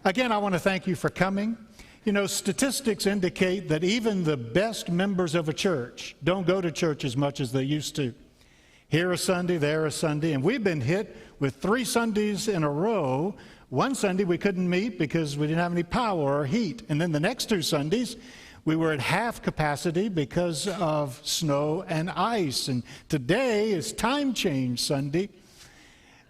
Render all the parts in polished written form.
Again, I want to thank you for coming. You know, statistics indicate that even the best members of a church don't go to church as much as they used to. Here a Sunday, there a Sunday, and we've been hit with 3 Sundays in a row. One Sunday we couldn't meet because we didn't have any power or heat. And then the next 2 Sundays, we were at half capacity because of snow and ice. And today is Time Change Sunday.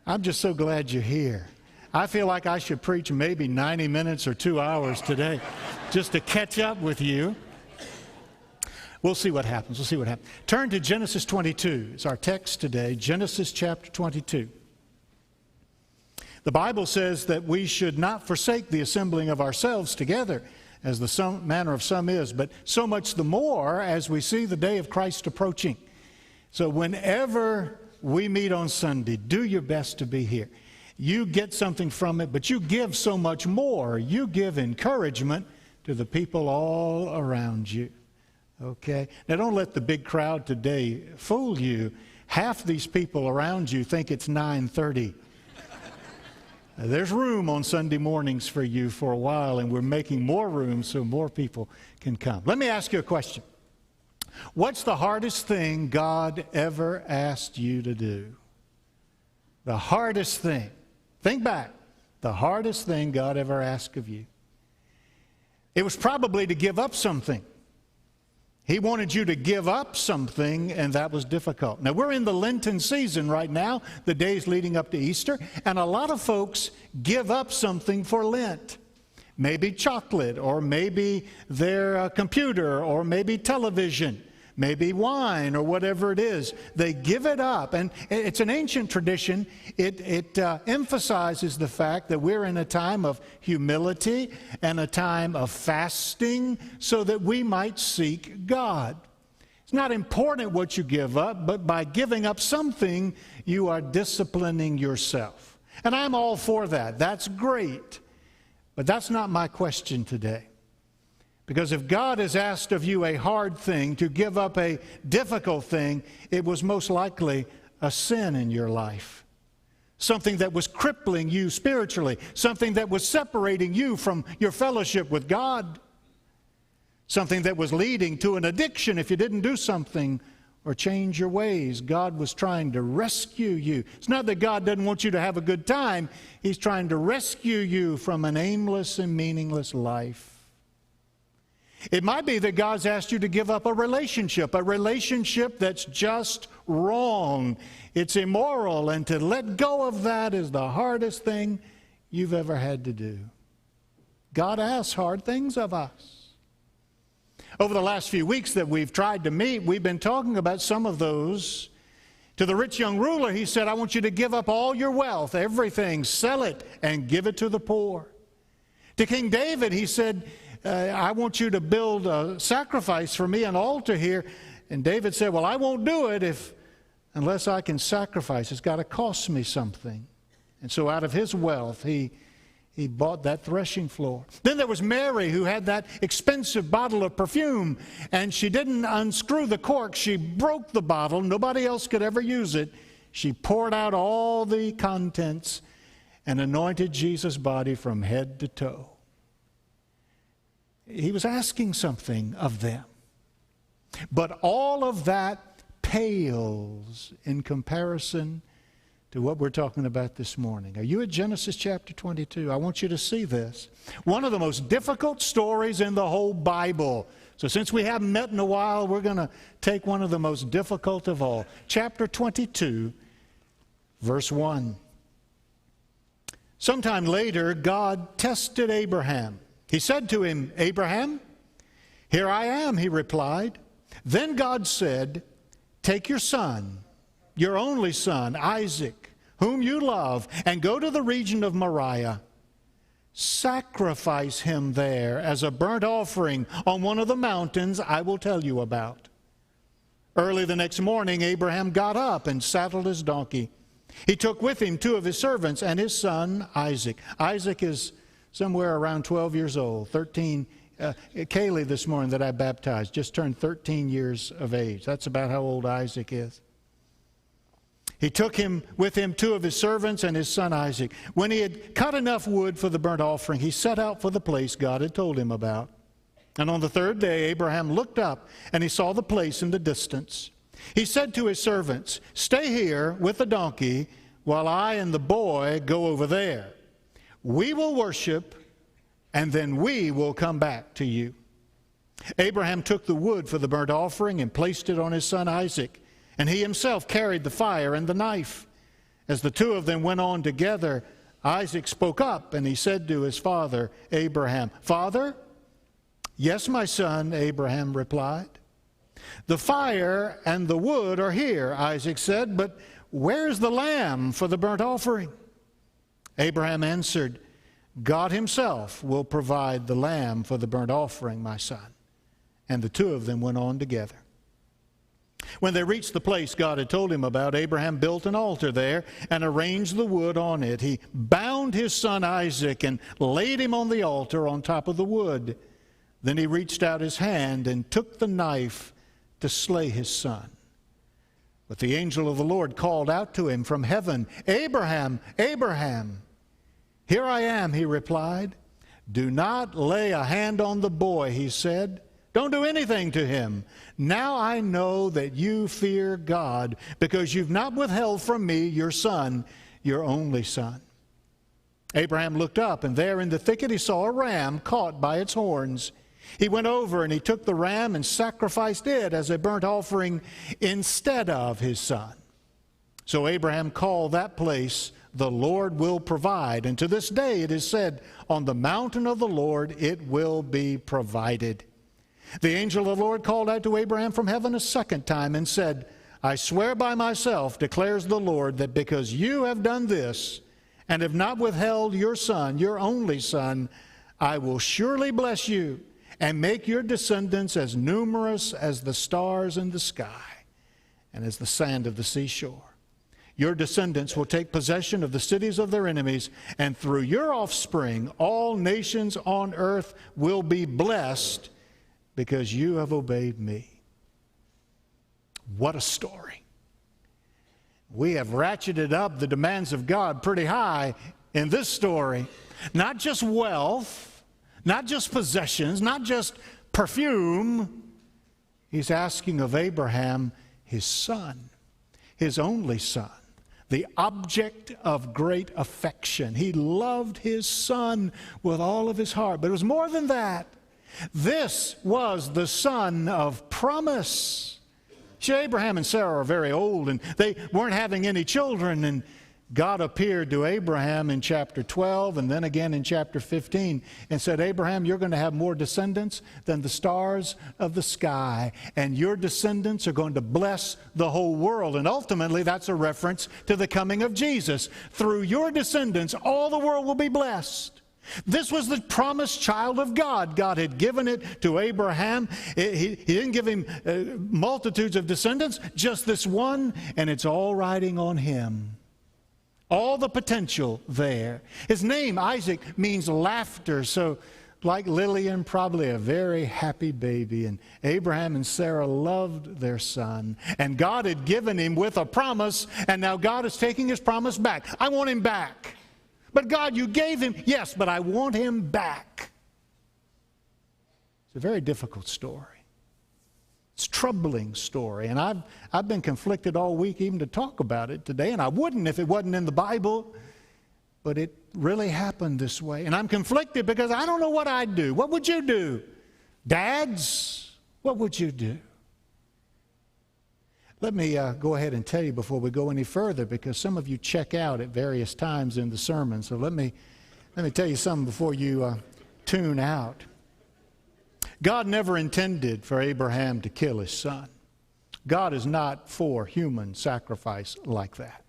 I'm just so glad you're here. I feel like I should preach maybe 90 minutes or 2 hours today just to catch up with you. We'll see what happens. We'll see what happens. Turn to Genesis 22. It's our text today, Genesis chapter 22. The Bible says that we should not forsake the assembling of ourselves together, as the manner of some is, but so much the more as we see the day of Christ approaching. So whenever we meet on Sunday, do your best to be here. You get something from it, but you give so much more. You give encouragement to the people all around you. Okay? Now don't let the big crowd today fool you. Half these people around you think it's 9:30. There's room on Sunday mornings for you for a while, and we're making more room so more people can come. Let me ask you a question. What's the hardest thing God ever asked you to do? The hardest thing. Think back. The hardest thing God ever asked of you. It was probably to give up something. He wanted you to give up something, and that was difficult. Now, we're in the Lenten season right now, the days leading up to Easter, and a lot of folks give up something for Lent. Maybe chocolate, or maybe their computer, or maybe television, maybe wine, or whatever it is. They give it up, and it's an ancient tradition. It emphasizes the fact that we're in a time of humility and a time of fasting so that we might seek God. It's not important what you give up, but by giving up something, you are disciplining yourself. And I'm all for that. That's great. But that's not my question today. Because if God has asked of you a hard thing, to give up a difficult thing, it was most likely a sin in your life. Something that was crippling you spiritually. Something that was separating you from your fellowship with God. Something that was leading to an addiction if you didn't do something or change your ways. God was trying to rescue you. It's not that God doesn't want you to have a good time. He's trying to rescue you from an aimless and meaningless life. It might be that God's asked you to give up a relationship that's just wrong. It's immoral, and to let go of that is the hardest thing you've ever had to do. God asks hard things of us. Over the last few weeks that we've tried to meet, we've been talking about some of those. To the rich young ruler, he said, I want you to give up all your wealth, everything, sell it, and give it to the poor. To King David, he said, I want you to build a sacrifice for me, an altar here. And David said, well, I won't do it unless I can sacrifice. It's got to cost me something. And so out of his wealth, he bought that threshing floor. Then there was Mary, who had that expensive bottle of perfume, and she didn't unscrew the cork. She broke the bottle. Nobody else could ever use it. She poured out all the contents and anointed Jesus' body from head to toe. He was asking something of them. But all of that pales in comparison to what we're talking about this morning. Are you at Genesis chapter 22? I want you to see this. One of the most difficult stories in the whole Bible. So since we haven't met in a while, we're going to take one of the most difficult of all. Chapter 22, verse 1. Sometime later, God tested Abraham. He said to him, Abraham, here I am, he replied. Then God said, take your son, your only son, Isaac, whom you love, and go to the region of Moriah. Sacrifice him there as a burnt offering on one of the mountains I will tell you about. Early the next morning, Abraham got up and saddled his donkey. He took with him 2 of his servants and his son, Isaac. Isaac is somewhere around 12 years old. 13. Kaylee this morning that I baptized just turned 13 years of age. That's about how old Isaac is. He took him with him 2 of his servants and his son Isaac. When he had cut enough wood for the burnt offering, he set out for the place God had told him about. And on the 3rd day, Abraham looked up, and he saw the place in the distance. He said to his servants, "Stay here with the donkey while I and the boy go over there. We will worship, and then we will come back to you." Abraham took the wood for the burnt offering and placed it on his son Isaac, and he himself carried the fire and the knife. As the 2 of them went on together, Isaac spoke up, and he said to his father Abraham, "Father?" "Yes, my son," Abraham replied. "The fire and the wood are here," Isaac said, "but where is the lamb for the burnt offering?" Abraham answered, "God himself will provide the lamb for the burnt offering, my son." And the 2 of them went on together. When they reached the place God had told him about, Abraham built an altar there and arranged the wood on it. He bound his son Isaac and laid him on the altar on top of the wood. Then he reached out his hand and took the knife to slay his son. But the angel of the Lord called out to him from heaven, "Abraham, Abraham." "Here I am," he replied. "Do not lay a hand on the boy," he said. "Don't do anything to him. Now I know that you fear God, because you've not withheld from me your son, your only son." Abraham looked up, and there in the thicket he saw a ram caught by its horns. He went over and he took the ram and sacrificed it as a burnt offering instead of his son. So Abraham called that place, "The Lord will provide." And to this day it is said, "On the mountain of the Lord it will be provided." The angel of the Lord called out to Abraham from heaven a second time and said, "I swear by myself, declares the Lord, that because you have done this and have not withheld your son, your only son, I will surely bless you and make your descendants as numerous as the stars in the sky and as the sand of the seashore. Your descendants will take possession of the cities of their enemies, and through your offspring all nations on earth will be blessed because you have obeyed me." What a story. We have ratcheted up the demands of God pretty high in this story. Not just wealth, not just possessions, not just perfume. He's asking of Abraham his son, his only son, the object of great affection. He loved his son with all of his heart. But it was more than that. This was the son of promise. See, Abraham and Sarah are very old, and they weren't having any children, and God appeared to Abraham in chapter 12 and then again in chapter 15 and said, "Abraham, you're going to have more descendants than the stars of the sky, and your descendants are going to bless the whole world." And ultimately, that's a reference to the coming of Jesus. Through your descendants, all the world will be blessed. This was the promised child of God. God had given it to Abraham. He didn't give him multitudes of descendants, just this one, and it's all riding on him. All the potential there. His name, Isaac, means laughter. So like Lillian, probably a very happy baby. And Abraham and Sarah loved their son. And God had given him with a promise, and now God is taking his promise back. "I want him back." "But God, you gave him." "Yes, but I want him back." It's a very difficult story. It's a troubling story, and I've been conflicted all week even to talk about it today, and I wouldn't if it wasn't in the Bible, but it really happened this way. And I'm conflicted because I don't know what I'd do. What would you do? Dads, what would you do? Let me go ahead and tell you before we go any further, because some of you check out at various times in the sermon, so let me tell you something before you tune out. God never intended for Abraham to kill his son. God is not for human sacrifice like that.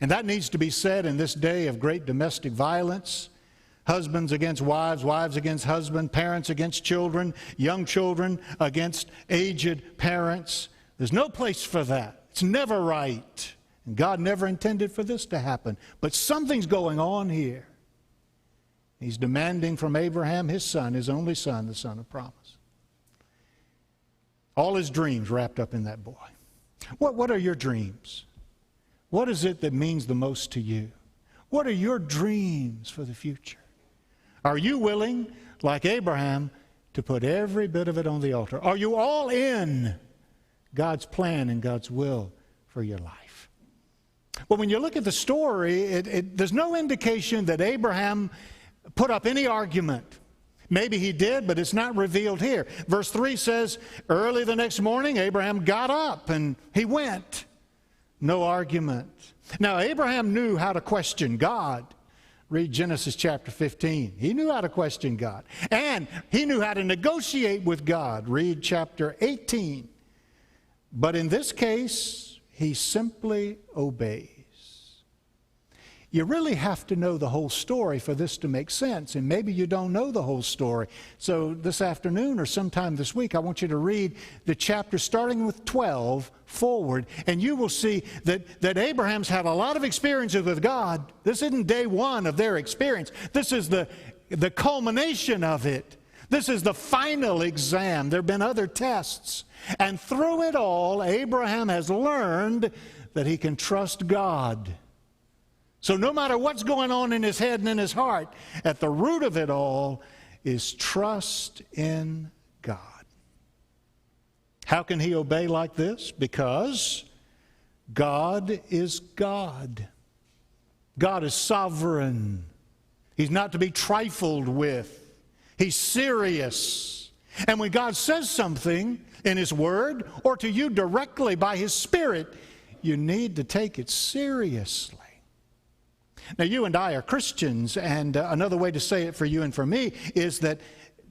And that needs to be said in this day of great domestic violence. Husbands against wives, wives against husbands, parents against children, young children against aged parents. There's no place for that. It's never right. And God never intended for this to happen. But something's going on here. He's demanding from Abraham his son, his only son, the son of promise. All his dreams wrapped up in that boy. What are your dreams? What is it that means the most to you? What are your dreams for the future? Are you willing, like Abraham, to put every bit of it on the altar? Are you all in God's plan and God's will for your life? Well, when you look at the story, there's no indication that Abraham put up any argument. Maybe he did, but it's not revealed here. Verse 3 says, early the next morning, Abraham got up and he went. No argument. Now, Abraham knew how to question God. Read Genesis chapter 15. He knew how to question God. And he knew how to negotiate with God. Read chapter 18. But in this case, he simply obeys. You really have to know the whole story for this to make sense, and maybe you don't know the whole story. So this afternoon or sometime this week, I want you to read the chapter starting with 12 forward, and you will see that Abraham's had a lot of experiences with God. This isn't day one of their experience. This is the culmination of it. This is the final exam. There have been other tests. And through it all, Abraham has learned that he can trust God. So no matter what's going on in his head and in his heart, at the root of it all is trust in God. How can he obey like this? Because God is God. God is sovereign. He's not to be trifled with. He's serious. And when God says something in His Word or to you directly by His Spirit, you need to take it seriously. Now, you and I are Christians, and another way to say it for you and for me is that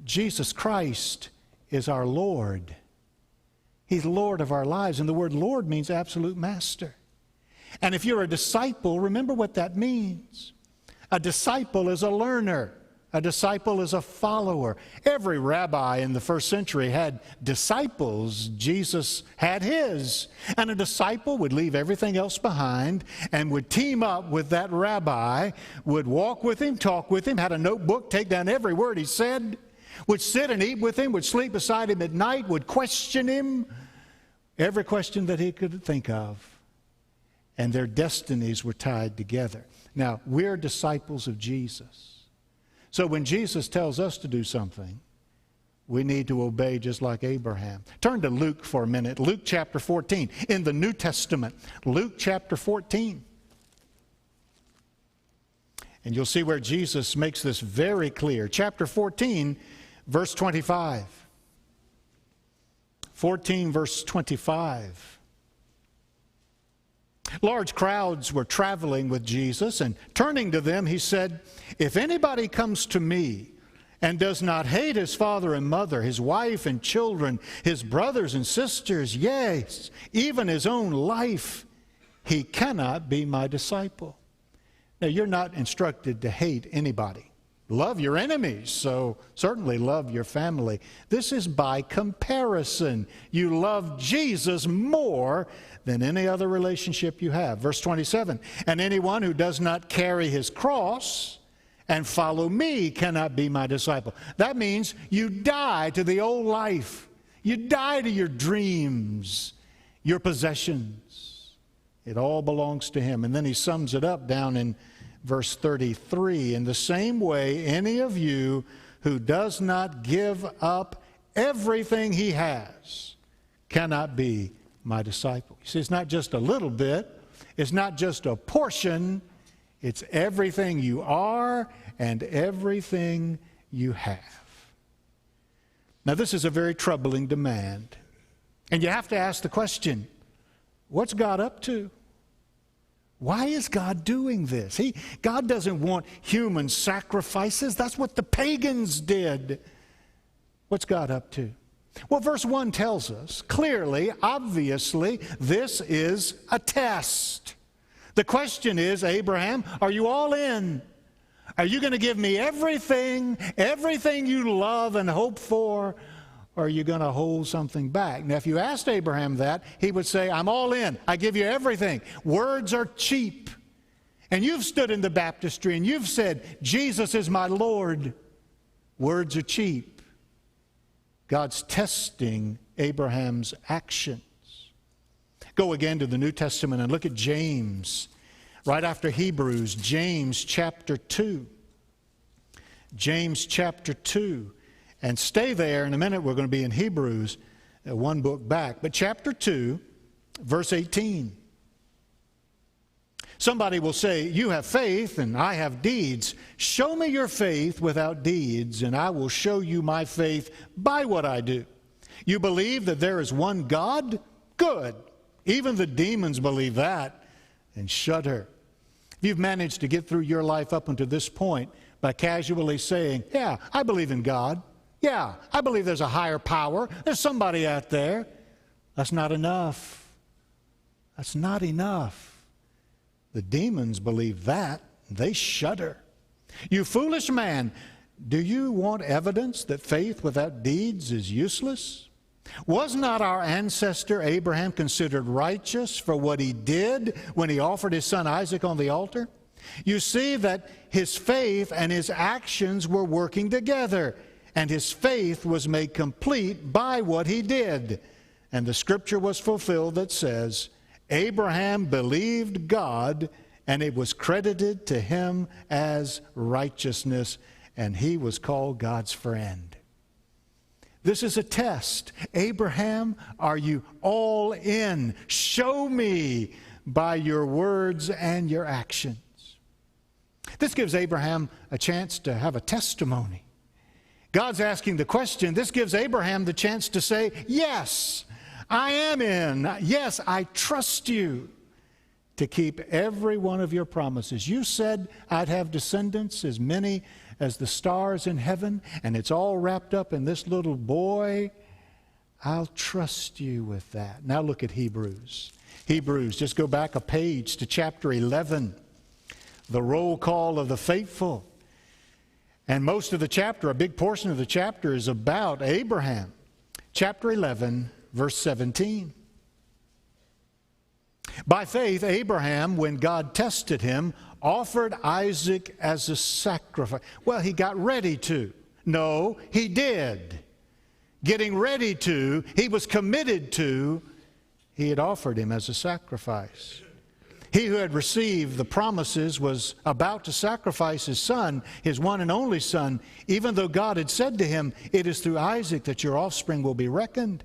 Jesus Christ is our Lord. He's Lord of our lives, and the word Lord means absolute master. And if you're a disciple, remember what that means. A disciple is a learner. A disciple is a follower. Every rabbi in the first century had disciples. Jesus had his. And a disciple would leave everything else behind and would team up with that rabbi, would walk with him, talk with him, had a notebook, take down every word he said, would sit and eat with him, would sleep beside him at night, would question him, every question that he could think of. And their destinies were tied together. Now, we're disciples of Jesus. So when Jesus tells us to do something, we need to obey just like Abraham. Turn to Luke for a minute. Luke chapter 14 in the New Testament. Luke chapter 14. And you'll see where Jesus makes this very clear. Chapter 14, verse 25. 14, verse 25. Large crowds were traveling with Jesus, and turning to them, he said, "If anybody comes to me and does not hate his father and mother, his wife and children, his brothers and sisters, yes, even his own life, he cannot be my disciple." Now, you're not instructed to hate anybody. Love your enemies, so certainly love your family. This is by comparison. You love Jesus more than any other relationship you have. Verse 27, "And anyone who does not carry his cross and follow me cannot be my disciple." That means you die to the old life. You die to your dreams, your possessions. It all belongs to him. And then he sums it up down in verse 33, "In the same way, any of you who does not give up everything he has cannot be my disciple." You see, it's not just a little bit. It's not just a portion. It's everything you are and everything you have. Now, this is a very troubling demand. And you have to ask the question, what's God up to? Why is God doing this? God doesn't want human sacrifices. That's what the pagans did. What's God up to? Well, verse 1 tells us clearly, obviously, this is a test. The question is, Abraham, are you all in? Are you going to give me everything you love and hope for, or are you going to hold something back? Now, if you asked Abraham that, he would say, "I'm all in. I give you everything." Words are cheap. And you've stood in the baptistry and you've said, "Jesus is my Lord." Words are cheap. God's testing Abraham's actions. Go again to the New Testament and look at James. Right after Hebrews, James chapter 2. James chapter 2. And stay there. In a minute we're going to be in Hebrews, one book back. But chapter 2, verse 18. Somebody will say, you have faith and I have deeds. Show me your faith without deeds, and I will show you my faith by what I do. You believe that there is one God? Good. Even the demons believe that and shudder. If you've managed to get through your life up until this point by casually saying, yeah, I believe in God. Yeah, I believe there's a higher power. There's somebody out there. That's not enough. That's not enough. The demons believe that. They shudder. You foolish man, do you want evidence that faith without deeds is useless? Was not our ancestor Abraham considered righteous for what he did when he offered his son Isaac on the altar? You see that his faith and his actions were working together, and his faith was made complete by what he did. And the scripture was fulfilled that says, Abraham believed God, and it was credited to him as righteousness, and he was called God's friend. This is a test. Abraham, are you all in? Show me by your words and your actions. This gives Abraham a chance to have a testimony. God's asking the question. This gives Abraham the chance to say, yes, I am in. Yes, I trust you to keep every one of your promises. You said I'd have descendants as many as the stars in heaven, and it's all wrapped up in this little boy. I'll trust you with that. Now look at Hebrews. Hebrews, just go back a page to chapter 11. The roll call of the faithful. And most of the chapter, a big portion of the chapter, is about Abraham. Chapter 11, verse 17. By faith, Abraham, when God tested him, offered Isaac as a sacrifice. Well, he got ready to. No, he did. Getting ready to, he was committed to, he had offered him as a sacrifice. He who had received the promises was about to sacrifice his son, his one and only son, even though God had said to him, it is through Isaac that your offspring will be reckoned.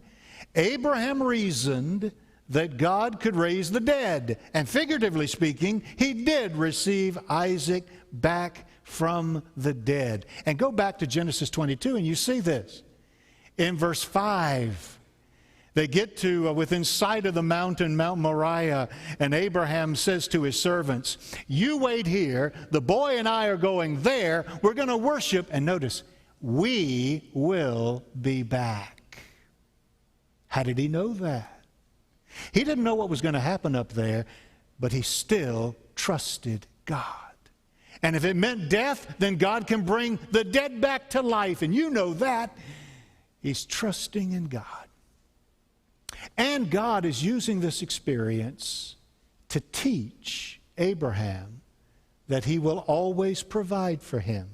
Abraham reasoned that God could raise the dead. And figuratively speaking, he did receive Isaac back from the dead. And go back to Genesis 22 and you see this. In verse 5, they get to within sight of the mountain, Mount Moriah, and Abraham says to his servants, you wait here, the boy and I are going there, we're going to worship, and notice, we will be back. How did he know that? He didn't know what was going to happen up there, but he still trusted God. And if it meant death, then God can bring the dead back to life, and you know that. He's trusting in God. And God is using this experience to teach Abraham that he will always provide for him.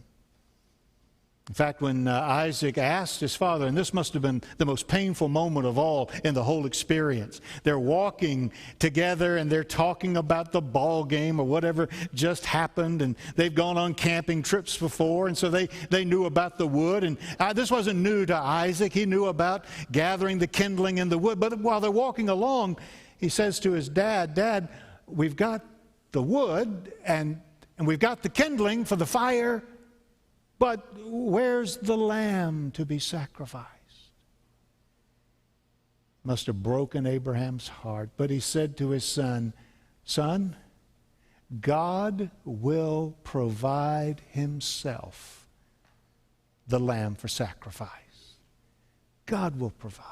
In fact, when Isaac asked his father, and this must have been the most painful moment of all in the whole experience. They're walking together and they're talking about the ball game or whatever just happened, and they've gone on camping trips before, and so they knew about the wood. And this wasn't new to Isaac. He knew about gathering the kindling in the wood. But while they're walking along, he says to his dad, Dad, we've got the wood and we've got the kindling for the fire, but where's the lamb to be sacrificed? Must have broken Abraham's heart. But he said to his son, Son, God will provide himself the lamb for sacrifice. God will provide.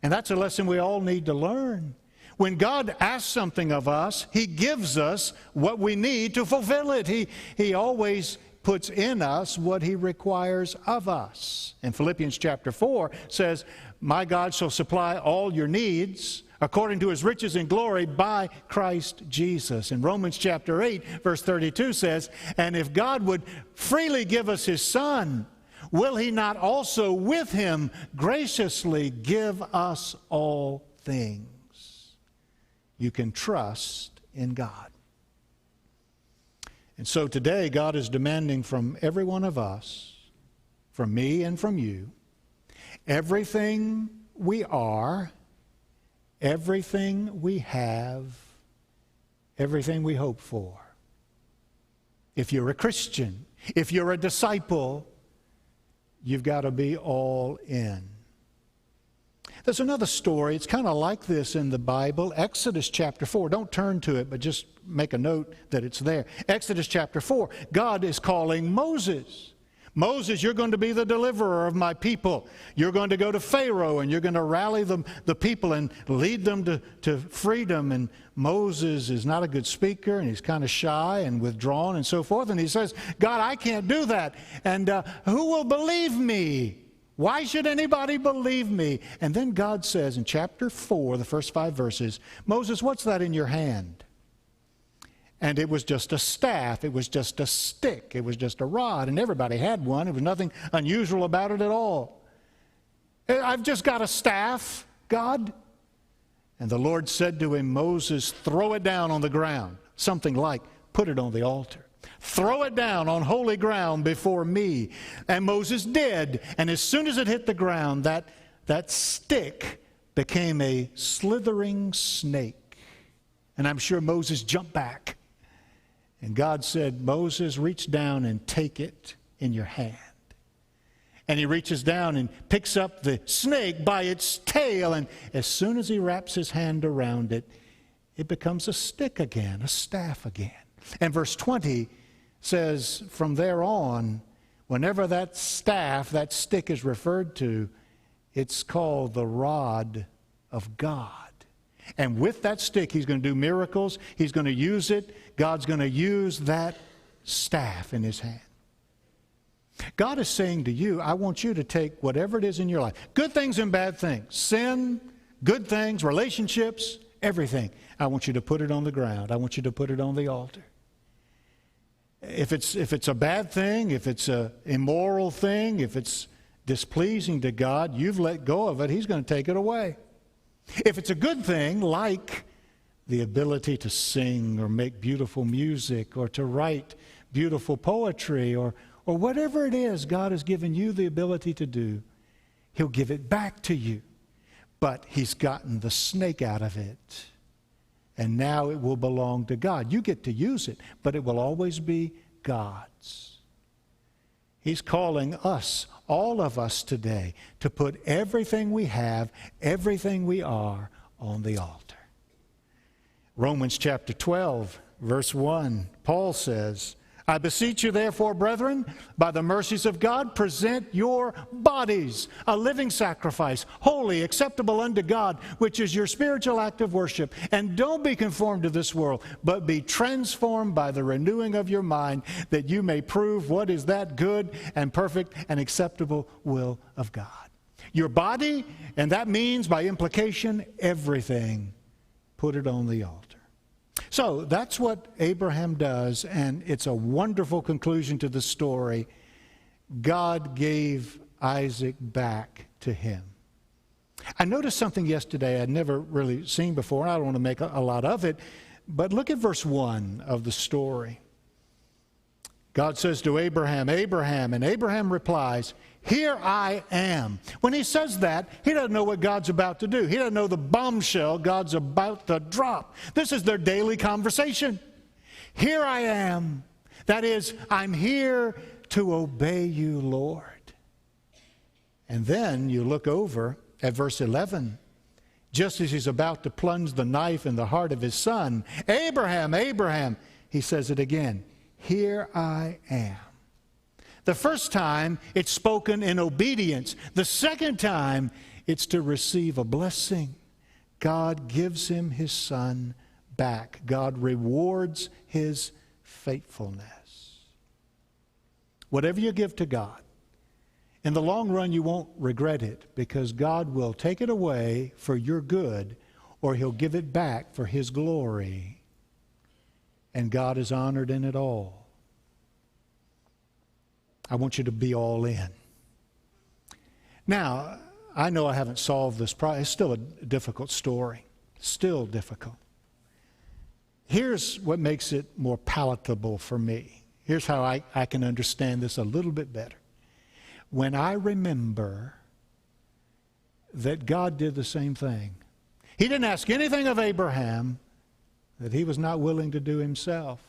And that's a lesson we all need to learn. When God asks something of us, he gives us what we need to fulfill it. He always puts in us what he requires of us. And Philippians chapter 4 says, my God shall supply all your needs according to his riches and glory by Christ Jesus. And Romans chapter 8 verse 32 says, and if God would freely give us his Son, will he not also with him graciously give us all things? You can trust in God. And so today, God is demanding from every one of us, from me and from you, everything we are, everything we have, everything we hope for. If you're a Christian, if you're a disciple, you've got to be all in. There's another story. It's kind of like this in the Bible. Exodus chapter 4. Don't turn to it, but just make a note that it's there. Exodus chapter 4. God is calling Moses. Moses, you're going to be the deliverer of my people. You're going to go to Pharaoh and you're going to rally the people and lead them to freedom. And Moses is not a good speaker and he's kind of shy and withdrawn and so forth. And he says, God, I can't do that. And who will believe me? Why should anybody believe me? And then God says in chapter 4, the first 5 verses, Moses, what's that in your hand? And it was just a staff. It was just a stick. It was just a rod. And everybody had one. There was nothing unusual about it at all. I've just got a staff, God. And the Lord said to him, Moses, throw it down on the ground. Something like, put it on the altar. Throw it down on holy ground before me. And Moses did. And as soon as it hit the ground, that stick became a slithering snake. And I'm sure Moses jumped back. And God said, Moses, reach down and take it in your hand. And he reaches down and picks up the snake by its tail. And as soon as he wraps his hand around it, it becomes a stick again, a staff again. And verse 20 says, from there on, whenever that staff, that stick is referred to, it's called the rod of God. And with that stick, he's going to do miracles. He's going to use it. God's going to use that staff in his hand. God is saying to you, I want you to take whatever it is in your life, good things and bad things, sin, good things, relationships, everything. I want you to put it on the ground. I want you to put it on the altar. If it's a bad thing, if it's an immoral thing, if it's displeasing to God, you've let go of it. He's going to take it away. If it's a good thing, like the ability to sing or make beautiful music or to write beautiful poetry or whatever it is God has given you the ability to do, He'll give it back to you. But He's gotten the snake out of it. And now it will belong to God. You get to use it, but it will always be God's. He's calling us, all of us today, to put everything we have, everything we are, on the altar. Romans chapter 12, verse 1, Paul says, I beseech you therefore, brethren, by the mercies of God, present your bodies a living sacrifice, holy, acceptable unto God, which is your spiritual act of worship. And don't be conformed to this world, but be transformed by the renewing of your mind, that you may prove what is that good and perfect and acceptable will of God. Your body, and that means by implication, everything, put it on the altar. So that's what Abraham does, and it's a wonderful conclusion to the story. God gave Isaac back to him. I noticed something yesterday I'd never really seen before, and I don't want to make a lot of it, but look at verse 1 of the story. God says to Abraham, Abraham, and Abraham replies, here I am. When he says that, he doesn't know what God's about to do. He doesn't know the bombshell God's about to drop. This is their daily conversation. Here I am. That is, I'm here to obey you, Lord. And then you look over at verse 11. Just as he's about to plunge the knife in the heart of his son, Abraham, Abraham, he says it again. Here I am. The first time, it's spoken in obedience. The second time, it's to receive a blessing. God gives him his son back. God rewards his faithfulness. Whatever you give to God, in the long run, you won't regret it, because God will take it away for your good, or he'll give it back for his glory. And God is honored in it all. I want you to be all in. Now, I know I haven't solved this problem. It's still a difficult story. Still difficult. Here's what makes it more palatable for me. Here's how I can understand this a little bit better. When I remember that God did the same thing. He didn't ask anything of Abraham that he was not willing to do himself.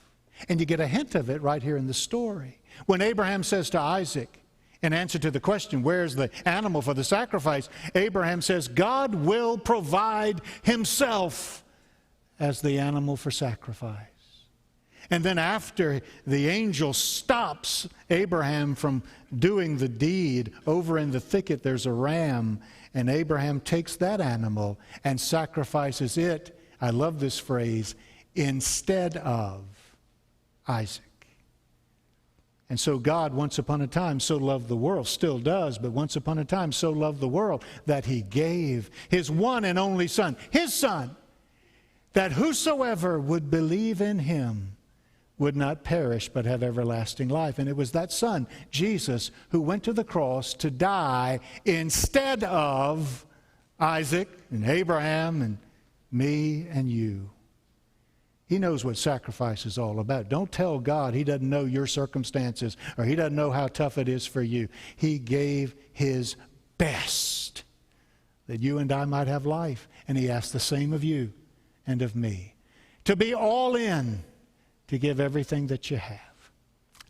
And you get a hint of it right here in the story. When Abraham says to Isaac, in answer to the question, where's the animal for the sacrifice? Abraham says, God will provide himself as the animal for sacrifice. And then after the angel stops Abraham from doing the deed, over in the thicket there's a ram, and Abraham takes that animal and sacrifices it, I love this phrase, instead of Isaac. And so God, once upon a time, so loved the world, still does, but once upon a time so loved the world that he gave his one and only Son, his Son, that whosoever would believe in him would not perish but have everlasting life. And it was that Son, Jesus, who went to the cross to die instead of Isaac and Abraham and me and you. He knows what sacrifice is all about. Don't tell God he doesn't know your circumstances or he doesn't know how tough it is for you. He gave his best that you and I might have life. And he asked the same of you and of me, to be all in, to give everything that you have.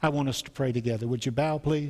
I want us to pray together. Would you bow, please?